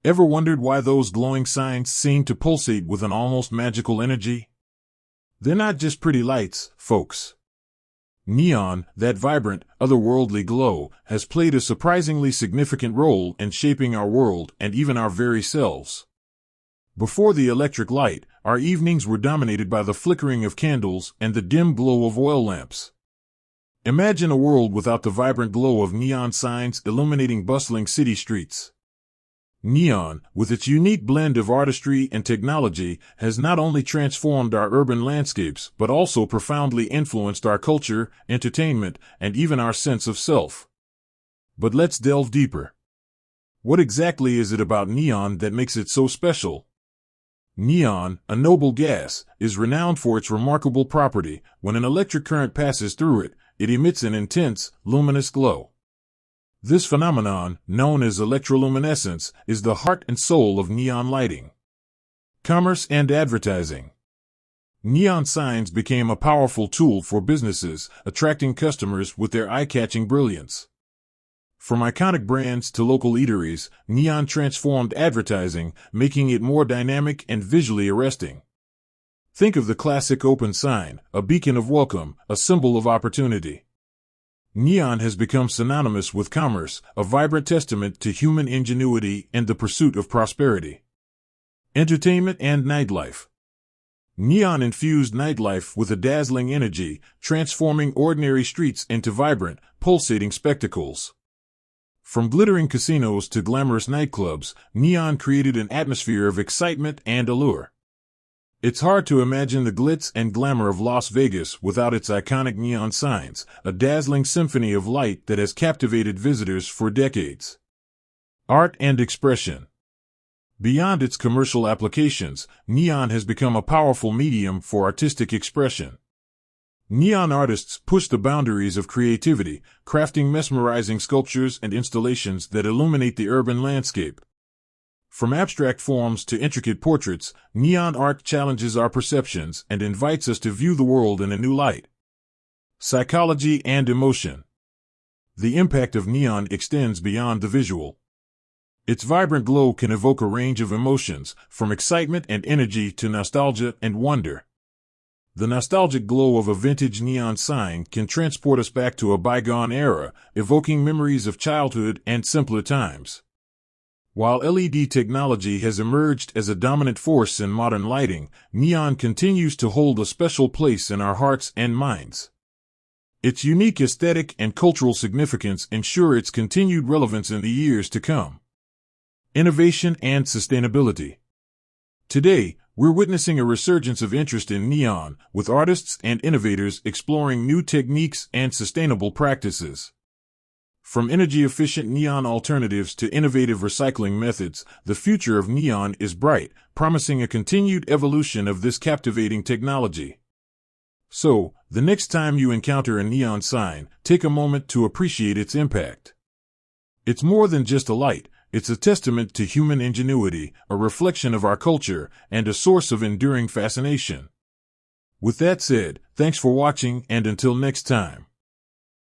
Ever wondered why those glowing signs seem to pulsate with an almost magical energy? They're not just pretty lights, folks. Neon, that vibrant, otherworldly glow, has played a surprisingly significant role in shaping our world and even our very selves. Before the electric light, our evenings were dominated by the flickering of candles and the dim glow of oil lamps. Imagine a world without the vibrant glow of neon signs illuminating bustling city streets. Neon, with its unique blend of artistry and technology, has not only transformed our urban landscapes but also profoundly influenced our culture, entertainment, and even our sense of self. But let's delve deeper. What exactly is it about neon that makes it so special? Neon, a noble gas, is renowned for its remarkable property. When an electric current passes through it, it emits an intense, luminous glow. This phenomenon, known as electroluminescence, is the heart and soul of neon lighting. Commerce and advertising. Neon signs became a powerful tool for businesses, attracting customers with their eye-catching brilliance. From iconic brands to local eateries, neon transformed advertising, making it more dynamic and visually arresting. Think of the classic open sign, a beacon of welcome, a symbol of opportunity. Neon has become synonymous with commerce, a vibrant testament to human ingenuity and the pursuit of prosperity. Entertainment and nightlife. Neon-infused nightlife with a dazzling energy, transforming ordinary streets into vibrant, pulsating spectacles. From glittering casinos to glamorous nightclubs, neon created an atmosphere of excitement and allure. It's hard to imagine the glitz and glamour of Las Vegas without its iconic neon signs, a dazzling symphony of light that has captivated visitors for decades. Art and expression. Beyond its commercial applications, neon has become a powerful medium for artistic expression. Neon artists push the boundaries of creativity, crafting mesmerizing sculptures and installations that illuminate the urban landscape. From abstract forms to intricate portraits, neon art challenges our perceptions and invites us to view the world in a new light. Psychology and emotion. The impact of neon extends beyond the visual. Its vibrant glow can evoke a range of emotions, from excitement and energy to nostalgia and wonder. The nostalgic glow of a vintage neon sign can transport us back to a bygone era, evoking memories of childhood and simpler times. While LED technology has emerged as a dominant force in modern lighting, neon continues to hold a special place in our hearts and minds. Its unique aesthetic and cultural significance ensure its continued relevance in the years to come. Innovation and sustainability. Today, we're witnessing a resurgence of interest in neon, with artists and innovators exploring new techniques and sustainable practices. From energy-efficient neon alternatives to innovative recycling methods, the future of neon is bright, promising a continued evolution of this captivating technology. So, the next time you encounter a neon sign, take a moment to appreciate its impact. It's more than just a light, it's a testament to human ingenuity, a reflection of our culture, and a source of enduring fascination. With that said, thanks for watching, and until next time.